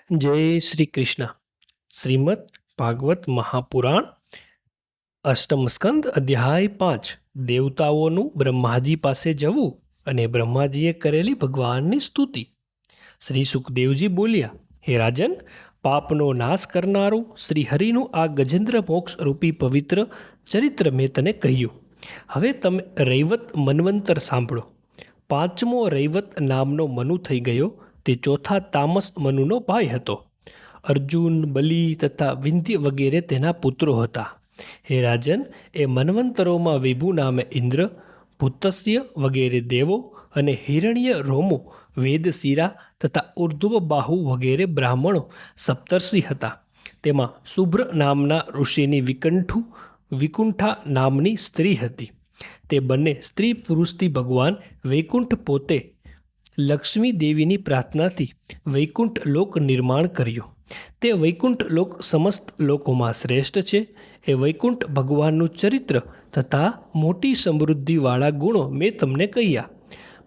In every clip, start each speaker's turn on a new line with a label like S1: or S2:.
S1: જય શ્રી કૃષ્ણ. શ્રીમદ ભાગવત મહાપુરાણ અષ્ટમ સ્કંદ અધ્યાય 5. દેવતાઓનું બ્રહ્માજી પાસે જવું અને બ્રહ્માજીએ કરેલી ભગવાનની સ્તુતિ. શ્રી સુખદેવજી બોલ્યા, હે રાજન, પાપનો નાશ કરનારું શ્રી હરિનું આ ગજેન્દ્ર મોક્ષ રૂપી પવિત્ર ચરિત્ર મેં તને કહ્યું. હવે તમે રૈવત મન્વંતર સાંભળો. પાંચમો રૈવત નામનો મનુ થઈ ગયો. તે ચોથા તામસ મનુનો ભાઈ હતો. અર્જુન, બલિ તથા વિંધ્ય વગેરે તેના પુત્રો હતા. હે રાજન, એ મન્વંતરોમાં વિભુ નામે ઇન્દ્ર, ભૂતસ્ય વગેરે દેવો અને હિરણ્ય રોમો, વેદશિરા તથા ઉર્ધ્વ બાહુ વગેરે બ્રાહ્મણો સપ્તર્ષિ હતા. તેમાં શુભ્ર નામના ઋષિની વિકુંઠા નામની સ્ત્રી હતી. તે બંને સ્ત્રી પુરુષથી ભગવાન વૈકુંઠ પોતે લક્ષ્મી દેવીની પ્રાર્થનાથી વૈકુંઠ લોક નિર્માણ કર્યું. તે વૈકુંઠ લોક સમસ્ત લોકોમાં શ્રેષ્ઠ છે. એ વૈકુંઠ ભગવાનનું ચરિત્ર તથા મોટી સમૃદ્ધિવાળા ગુણો મેં તમને કહ્યા.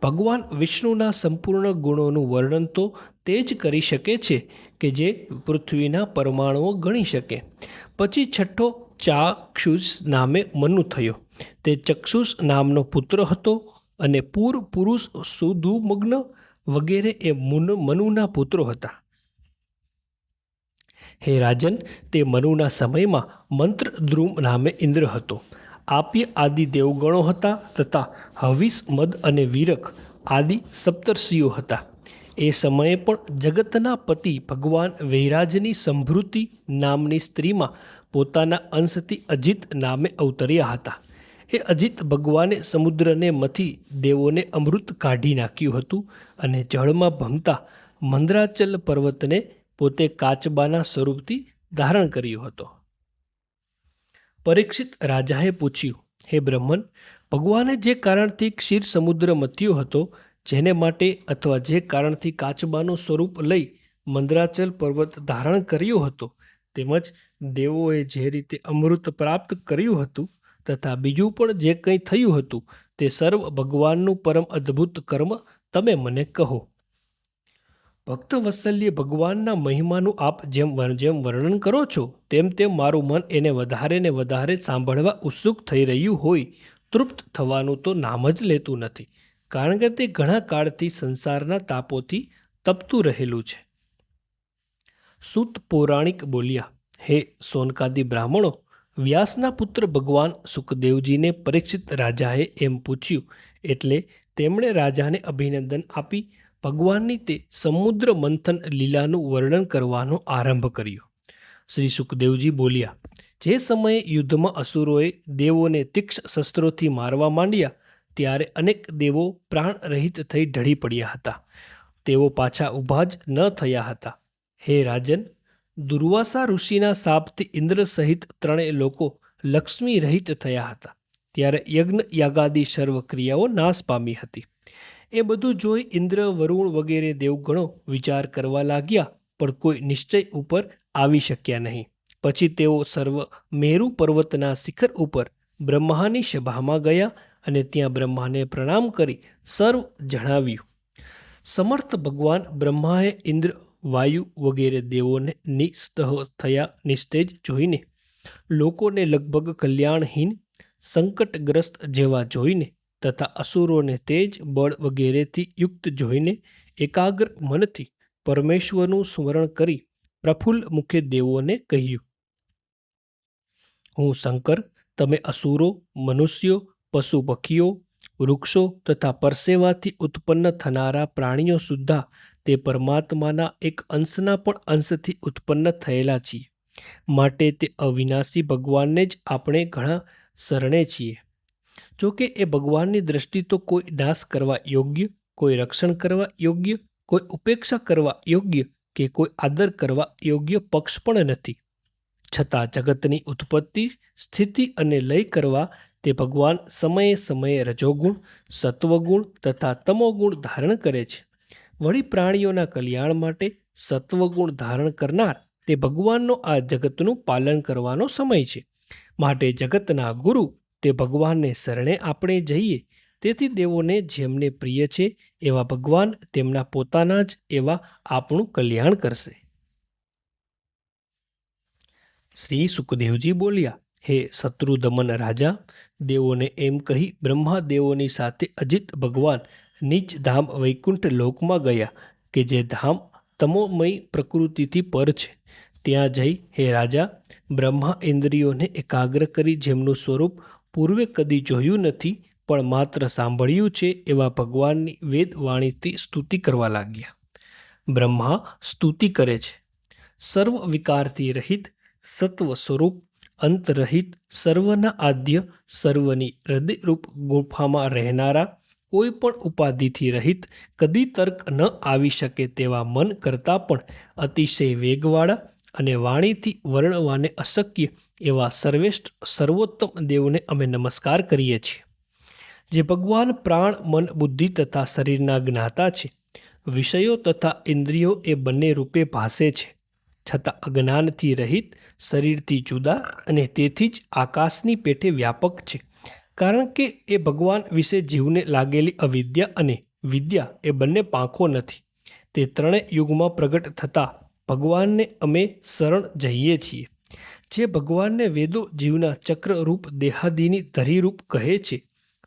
S1: ભગવાન વિષ્ણુના સંપૂર્ણ ગુણોનું વર્ણન તો તે જ કરી શકે છે કે જે પૃથ્વીના પરમાણુઓ ગણી શકે. પછી છઠ્ઠો ચાક્ષુષ નામે મનુ થયો. તે ચક્ષુષ નામનો પુત્ર હતો અને પુરુષ સુધુમગ્ન વગેરે એ મનુના પુત્રો હતા. હે રાજન, તે મનુના સમયમાં મંત્રદ્રુમ નામે ઇન્દ્ર હતો. આપ્ય આદિ દેવગણો હતા તથા હવિષ, મદ અને વીરક આદિ સપ્તર્ષિઓ હતા. એ સમયે પણ જગતના પતિ ભગવાન વૈરાજની સંભૃતિ નામની સ્ત્રીમાં પોતાના અંશથી અજિત નામે અવતર્યા હતા. એ અજિત ભગવાને સમુદ્રને મથી દેવોને અમૃત કાઢી નાખ્યું હતું અને જળમાં ભમતા મંદરાચલ પર્વતને પોતે કાચબાના સ્વરૂપથી ધારણ કર્યો હતો. પરીક્ષિત રાજાએ પૂછ્યું, હે બ્રહ્મન, ભગવાને જે કારણથી ક્ષીર સમુદ્ર મથ્યો હતો, જેને માટે અથવા જે કારણથી કાચબાનું સ્વરૂપ લઈ મંદરાચલ પર્વત ધારણ કર્યો હતો, તેમજ દેવોએ જે રીતે અમૃત પ્રાપ્ત કર્યું હતું તથા બીજું પણ જે કંઈ થયું હતું, તે સર્વ ભગવાનનું પરમ અદ્ભુત કર્મ તમે મને કહો. ભક્ત વત્સલ્ય ભગવાનના મહિમાનું આપ જેમ વર્ણન કરો છો, તેમ મારું મન એને વધારે ને વધારે સાંભળવા ઉત્સુક થઈ રહ્યું હોય. તૃપ્ત થવાનું તો નામ જ લેતું નથી, કારણ કે તે ઘણા કાળથી સંસારના તાપોથી તપતું રહેલું છે. સૂત પૌરાણિક બોલ્યા, હે સોનકાદી બ્રાહ્મણો, વ્યાસના પુત્ર ભગવાન સુખદેવજીને પરીક્ષિત રાજાએ એમ પૂછ્યું એટલે તેમણે રાજાને અભિનંદન આપી ભગવાનની તે સમુદ્ર મંથન લીલાનું વર્ણન કરવાનો આરંભ કર્યો. શ્રી સુખદેવજી બોલ્યા, જે સમયે યુદ્ધમાં અસુરોએ દેવોને તીક્ષ્ણ શસ્ત્રોથી મારવા માંડ્યા, ત્યારે અનેક દેવો પ્રાણ રહિત થઈ ઢળી પડ્યા હતા. તેઓ પાછા ઊભા જ ન થયા હતા. હે રાજન, દુર્વાસા ઋષિના શાપથી ઇન્દ્ર સહિત ત્રણેય લોકો લક્ષ્મી રહિત થયા હતા. ત્યારે યજ્ઞ યાગાદી સર્વ ક્રિયાઓ નાશ પામી હતી. એ બધું જોઈ ઇન્દ્ર, વરુણ વગેરે દેવગણો વિચાર કરવા લાગ્યા, પણ કોઈ નિશ્ચય ઉપર આવી શક્યા નહીં. પછી તેઓ સર્વ મેરુ પર્વતના શિખર ઉપર બ્રહ્માની સભામાં ગયા અને ત્યાં બ્રહ્માને પ્રણામ કરી સર્વ જણાવ્યું. સમર્થ ભગવાન બ્રહ્માએ ઇન્દ્ર, વાયુ વગેરે દેવોને નિસ્તેજ જોઈને, લોકોને લગભગ કલ્યાણહીન, સંકટગ્રસ્ત જેવા જોઈને તથા અસુરોને તેજ, બળ વગેરેથી યુક્ત જોઈને એકાગ્ર મનથી પરમેશ્વરનું સ્મરણ કરી પ્રફુલ્લ મુખે દેવોને કહ્યું, હું શંકર, તમે અસુરો, મનુષ્યો, પશુ પક્ષીઓ, વૃક્ષો તથા પરસેવાથી ઉત્પન્ન થનારા પ્રાણીઓ સુદ્ધા તે પરમાત્માના એક અંશના પણ અંશથી ઉત્પન્ન થયેલા છીએ. માટે તે અવિનાશી ભગવાનને જ આપણે ઘણા શરણે છીએ. જોકે એ ભગવાનની દ્રષ્ટિ તો કોઈ નાશ કરવા યોગ્ય, કોઈ રક્ષણ કરવા યોગ્ય, કોઈ ઉપેક્ષા કરવા યોગ્ય કે કોઈ આદર કરવા યોગ્ય પક્ષ પણ નથી. છતાં જગતની ઉત્પત્તિ, સ્થિતિ અને લય કરવા તે ભગવાન સમયે સમયે રજોગુણ, સત્વગુણ તથા તમોગુણ ધારણ કરે છે. વળી પ્રાણીઓના કલ્યાણ માટે સત્વગુણ ધારણ કરનાર તે ભગવાનનો આ જગતનું પાલન કરવાનો સમય છે. માટે જગતના ગુરુ તે ભગવાનને શરણે આપણે જઈએ. તેથી દેવોને જેમને પ્રિય છે એવા ભગવાન તેમના પોતાના જ એવા આપણું કલ્યાણ કરશે. શ્રી સુખદેવજી બોલ્યા, હે શત્રુદમન રાજા, દેવોને એમ કહી બ્રહ્મા દેવોની સાથે અજિત ભગવાન નીચ ધામ વૈકુંઠ લોકમાં ગયા, કે જે ધામ તમોમય પ્રકૃતિથી પર છે. ત્યાં જઈ હે રાજા, બ્રહ્મા ઇન્દ્રિયોને એકાગ્ર કરી જેમનું સ્વરૂપ પૂર્વે કદી જોયું નથી પણ માત્ર સાંભળ્યું છે એવા ભગવાનની વેદવાણીથી સ્તુતિ કરવા લાગ્યા. બ્રહ્મા સ્તુતિ કરે છે. સર્વ વિકારથી રહિત, સત્વ સ્વરૂપ, અંતરહિત, સર્વના આદ્ય, સર્વની હૃદયરૂપ ગુફામાં રહેનારા, કોઈ પણ ઉપાધિથી રહિત, કદી તર્ક ન આવી શકે તેવા મન કરતાં પણ અતિશય વેગવાળા અને વાણીથી વર્ણવાને અશક્ય એવા સર્વેષ્ઠ સર્વોત્તમ દેવને અમે નમસ્કાર કરીએ છીએ. જે ભગવાન પ્રાણ, મન, બુદ્ધિ તથા શરીરના જ્ઞાતા છે. વિષયો તથા ઇન્દ્રિયો એ બંને રૂપે ભાસે છે, છતાં અજ્ઞાનથી રહિત, શરીરથી જુદા અને તેથી જ આકાશની પેઠે વ્યાપક છે. કારણ કે એ ભગવાન વિશે જીવને લાગેલી અવિદ્યા અને વિદ્યા એ બંને પાંખો નથી. તે ત્રણેય યુગમાં પ્રગટ થતા ભગવાનને અમે શરણ જઈએ છીએ. જે ભગવાનને વેદો જીવના ચક્રરૂપ દેહાદિની ધરીરૂપ કહે છે,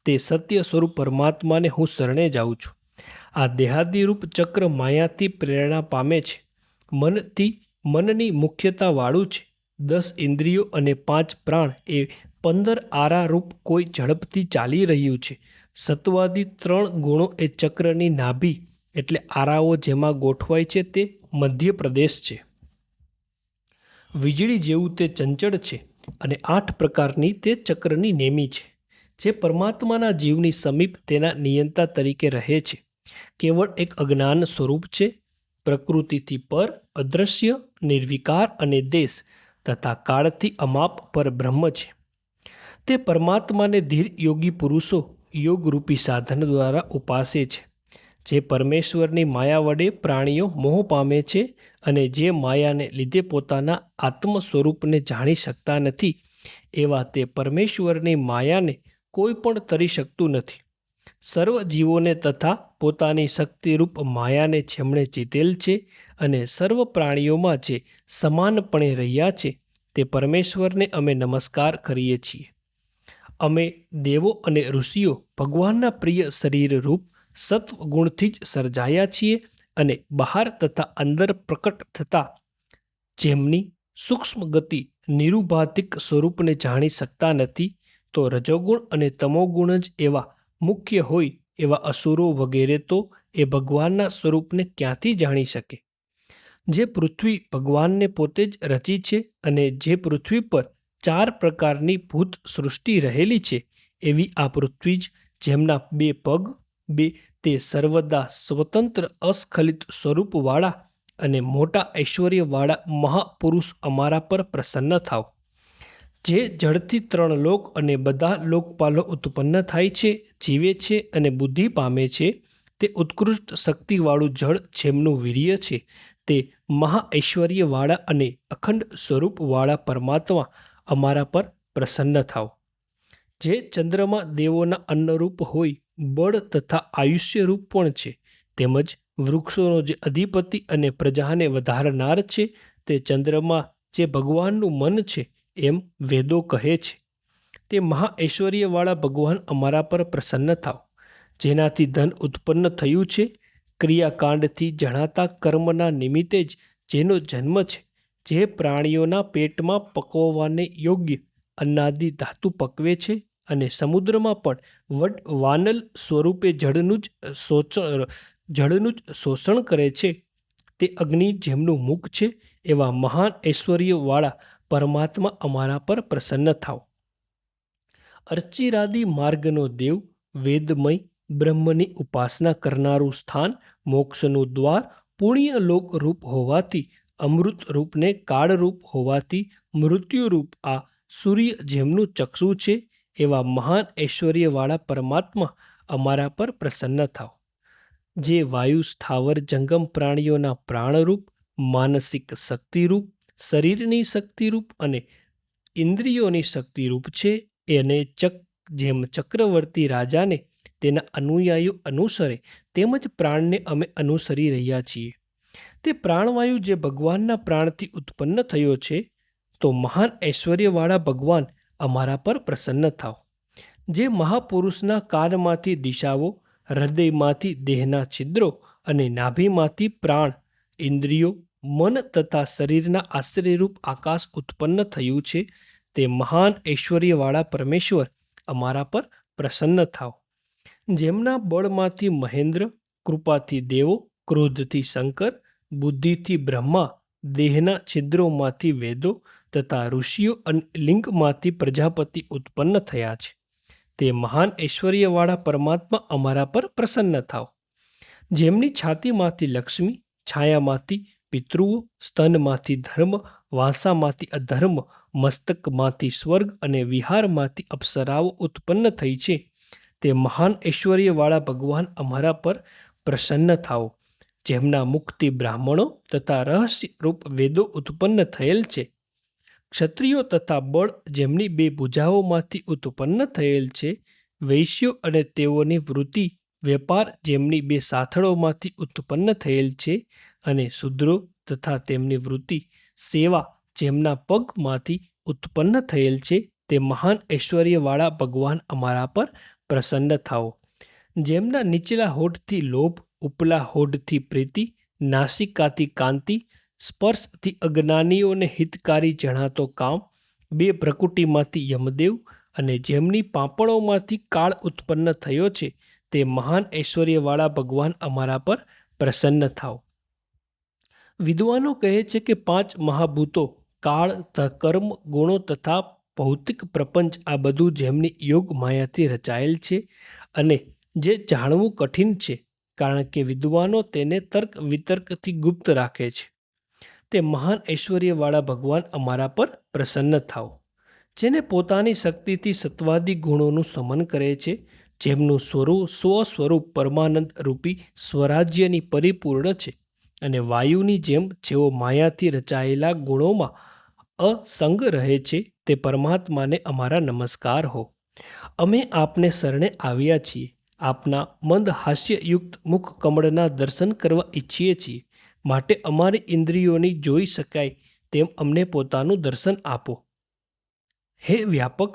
S1: તે સત્ય સ્વરૂપ પરમાત્માને હું શરણે જાઉં છું. આ દેહાદિરૂપ ચક્ર માયાથી પ્રેરણા પામે છે, મનની મુખ્યતાવાળું છે. 10 ઇન્દ્રિયો અને 5 પ્રાણ એ 15 આરારૂપ કોઈ ઝડપથી ચાલી રહ્યું છે. સત્વાદી 3 ગુણો એ ચક્રની નાભી એટલે આરાઓ જેમાં ગોઠવાય છે તે મધ્ય પ્રદેશ છે. વીજળી જેવું તે ચંચળ છે અને 8 પ્રકારની તે ચક્રની નેમી છે. જે પરમાત્માના જીવની સમીપ તેના નિયંતા તરીકે રહે છે. કેવળ એક અજ્ઞાન સ્વરૂપ છે. પ્રકૃતિથી પર, અદૃશ્ય, નિર્વિકાર અને દેશ તથા કાળથી અમાપ પર બ્રહ્મ છે. તે પરમાત્માને ધીર યોગી પુરુષો યોગરૂપી સાધન દ્વારા ઉપાસે છે. જે પરમેશ્વરની માયા વડે પ્રાણીઓ મોહ પામે છે અને જે માયાને લીધે પોતાના આત્મ સ્વરૂપને જાણી શકતા નથી, એવા તે પરમેશ્વરની માયાને કોઈ પણ તરી શકતું નથી. સર્વ જીવોને તથા પોતાની શક્તિરૂપ માયાને જેમણે જીતેલ છે અને સર્વ પ્રાણીઓમાં જે સમાનપણે રહ્યા છે, તે પરમેશ્વરને અમે નમસ્કાર કરીએ છીએ. અમે દેવો અને ઋષિઓ ભગવાનના પ્રિય શરીરરૂપ સત્વગુણથી જ સર્જાયા છીએ અને બહાર તથા અંદર પ્રકટ થતા જેમની સૂક્ષ્મ ગતિ નિરુપાધિક સ્વરૂપને જાણી શકતા નથી, તો રજોગુણ અને તમોગુણ જ એવા મુખ્ય હોય એવા અસુરો વગેરે તો એ ભગવાનના સ્વરૂપને ક્યાંથી જાણી શકે? જે પૃથ્વી ભગવાનને પોતે જ રચી છે અને જે પૃથ્વી પર 4 પ્રકારની ભૂત સૃષ્ટિ રહેલી છે, એવી આ પૃથ્વી જ જેમના 2 પગ, 2 તે સર્વદા સ્વતંત્ર અસ્ખલિત સ્વરૂપવાળા અને મોટા ઐશ્વર્યવાળા મહાપુરુષ અમારા પર પ્રસન્ન થાવ. જે જળથી 3 લોક અને બધા લોકપાલો ઉત્પન્ન થાય છે, જીવે છે અને બુદ્ધિ પામે છે, તે ઉત્કૃષ્ટ શક્તિવાળું જળ જેમનું વીર્ય છે, તે મહાઐશ્વર્યવાળા અને અખંડ સ્વરૂપવાળા પરમાત્મા અમારા પર પ્રસન્ન થાવ. જે ચંદ્રમાં દેવોના અન્નરૂપ હોય, બળ તથા આયુષ્યરૂપ પણ છે, તેમજ વૃક્ષોનો જે અધિપતિ અને પ્રજાને વધારનાર છે, તે ચંદ્રમાં જે ભગવાનનું મન છે એમ વેદો કહે છે. તે મહાઐશ્વર્યવાળા ભગવાન અમારા પર પ્રસન્ન થાવ. જેનાથી ધન ઉત્પન્ન થયું છે, ક્રિયાકાંડથી જણાતા કર્મના નિમિત્તે જ જેનો જન્મ છે, જે પ્રાણીઓના પેટમાં પકવવાને યોગ્ય અન્નાદિ ધાતુ પકવે છે અને સમુદ્રમાં પણ વાનલ સ્વરૂપે જળનું જ શોષણ કરે છે, તે અગ્નિ જેમનું મુખ છે, એવા મહાન ઐશ્વર્યવાળા પરમાત્મા અમારા પર પ્રસન્ન થાવ. અર્ચિરાદિ માર્ગનો દેવ, વેદમય, બ્રહ્મની ઉપાસના કરનારું સ્થાન, મોક્ષનું દ્વાર, પુણ્યલોક રૂપ હોવાથી, અમૃત રૂપને કાળરૂપ હોવાથી, મૃત્યુરૂપ આ સૂર્ય જેમનું ચક્ષુ છે, એવા મહાન ઐશ્વર્યવાળા પરમાત્મા અમારા પર પ્રસન્ન થાવ. જે વાયુ સ્થાવર જંગમ પ્રાણીઓના પ્રાણરૂપ, માનસિક શક્તિરૂપ, શરીરની શક્તિરૂપ અને ઇન્દ્રિયોની શક્તિરૂપ છે, એને જેમ ચક્રવર્તી રાજાને તેના અનુયાયીઓ અનુસરે, તેમજ પ્રાણને અમે અનુસરી રહ્યા છીએ. તે પ્રાણવાયુ જે ભગવાનના પ્રાણથી ઉત્પન્ન થયો છે, તો મહાન ઐશ્વર્યવાળા ભગવાન અમારા પર પ્રસન્ન થાઓ. જે મહાપુરુષના કાનમાંથી દિશાઓ, હૃદયમાંથી દેહના છિદ્રો અને નાભીમાંથી પ્રાણ, ઇન્દ્રિયો, મન તથા શરીરના આશ્રયરૂપ આકાશ ઉત્પન્ન થયું છે, તે મહાન ઐશ્વર્યવાળા પરમેશ્વર અમારા પર પ્રસન્ન થાઓ. જેમના બળમાંથી મહેન્દ્ર, કૃપાથી દેવો, ક્રોધથી શંકર, બુદ્ધિથી બ્રહ્મા, દેહના છિદ્રોમાંથી વેદો તથા ઋષિઓ અને લિંગમાંથી પ્રજાપતિ ઉત્પન્ન થયા છે, તે મહાન ઐશ્વર્યવાળા પરમાત્મા અમારા પર પ્રસન્ન થાઓ. જેમની છાતીમાંથી લક્ષ્મી, છાયામાંથી પિતૃઓ, સ્તનમાંથી ધર્મ, વાંસામાંથી અધર્મ, મસ્તકમાંથી સ્વર્ગ અને વિહારમાંથી અપ્સરાઓ ઉત્પન્ન થઈ છે, તે મહાન ઐશ્વર્યવાળા ભગવાન અમારા પર પ્રસન્ન થાઓ. જેમના મુખથી બ્રાહ્મણો તથા રહસ્યરૂપ વેદો ઉત્પન્ન થયેલ છે, ક્ષત્રિયો તથા બળ જેમની બે ભુજાઓમાંથી ઉત્પન્ન થયેલ છે, વૈશ્યો અને તેઓની વૃત્તિ, વેપાર જેમની બે સાથળોમાંથી ઉત્પન્ન થયેલ છે, અને શૂદ્રો તથા તેમની વૃત્તિ, સેવા જેમના પગમાંથી ઉત્પન્ન થયેલ છે, તે મહાન ઐશ્વર્યવાળા ભગવાન અમારા પર પ્રસન્ન થાઓ. જેમના નીચલા હોઠથી લોભ, ઉપલા હોઠથી પ્રીતિ, નાસિકાથી કાંતિ, સ્પર્શથી અજ્ઞાનીઓને હિતકારી જણાતો કામ, બે ભ્રકુટીમાંથી યમદેવ અને જેમની પાંપણોમાંથી કાળ ઉત્પન્ન થયો છે, તે મહાન ઐશ્વર્યવાળા ભગવાન અમારા પર પ્રસન્ન થાઓ. વિદ્વાનો કહે છે કે 5 મહાભૂતો, કાળ, કર્મ, ગુણો તથા ભૌતિક પ્રપંચ આ બધું જેમની યોગ માયાથી રચાયેલ છે અને જે જાણવું કઠિન છે, કારણ કે વિદ્વાનો તેને તર્ક વિતર્કથી ગુપ્ત રાખે છે, તે મહાન ઐશ્વર્યવાળા ભગવાન અમારા પર પ્રસન્ન થાઓ. જેને પોતાની શક્તિથી સત્વાદી ગુણોનું સમન કરે છે, જેમનું સ્વસ્વરૂપ પરમાનંદ રૂપી સ્વરાજ્યની પરિપૂર્ણ છે, અને વાયુની જેમ જેઓ માયાથી રચાયેલા ગુણોમાં અસંગ રહે છે, તે પરમાત્માને અમારા નમસ્કાર હો. અમે આપને શરણે આવ્યા છીએ. આપના મંદ હાસ્યયુક્ત મુખ કમળના દર્શન કરવા ઈચ્છીએ છીએ, માટે અમારી ઇન્દ્રિયોની જોઈ શકાય તેમ અમને પોતાનું દર્શન આપો. હે વ્યાપક,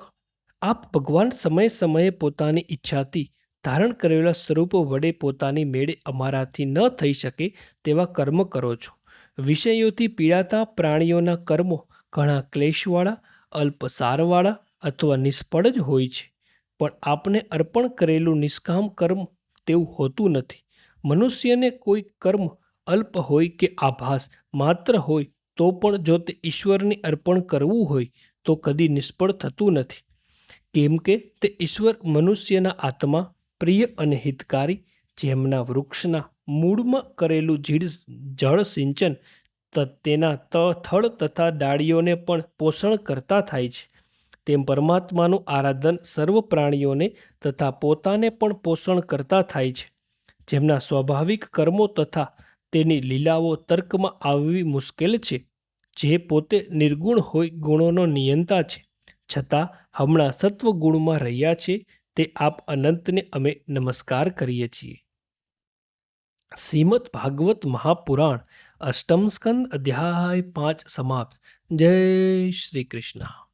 S1: આપ ભગવાન સમયે સમયે પોતાની ઈચ્છાથી ધારણ કરેલા સ્વરૂપો વડે પોતાની મેળે અમારાથી ન થઈ શકે તેવા કર્મ કરો છો. વિષયોથી પીડાતા પ્રાણીઓના કર્મો ઘણા ક્લેશવાળા, અલ્પસારવાળા અથવા નિષ્ફળ જ હોય છે, પણ આપને અર્પણ કરેલું નિષ્કામ કર્મ તેવું હોતું નથી. મનુષ્યને કોઈ કર્મ અલ્પ હોય કે આભાસ માત્ર હોય તો પણ જો તે ઈશ્વરને અર્પણ કરવું હોય તો કદી નિષ્ફળ થતું નથી, કેમ કે તે ઈશ્વર મનુષ્યના આત્મા, પ્રિય અને હિતકારી, જેમના વૃક્ષના મૂળમાં કરેલું જળ સિંચન તેના થળ તથા ડાળીઓને પણ પોષણ કરતા થાય છે, તેમ પરમાત્માનું આરાધન સર્વ પ્રાણીઓને તથા પોતાને પણ પોષણ કરતા થાય છે. જેમના સ્વાભાવિક કર્મો તથા તેની લીલાઓ તર્કમાં આવવી મુશ્કેલ છે, જે પોતે નિર્ગુણ હોય ગુણોનો નિયંતા છે, છતાં હમણાં સત્વગુણમાં રહ્યા છે, તે આપ અનંતને અમે નમસ્કાર કરીએ છીએ. શ્રીમદ ભાગવત મહાપુરાણ, અષ્ટમ સ્કંદ, અધ્યાય 5 સમાપ્ત. જય શ્રી કૃષ્ણ.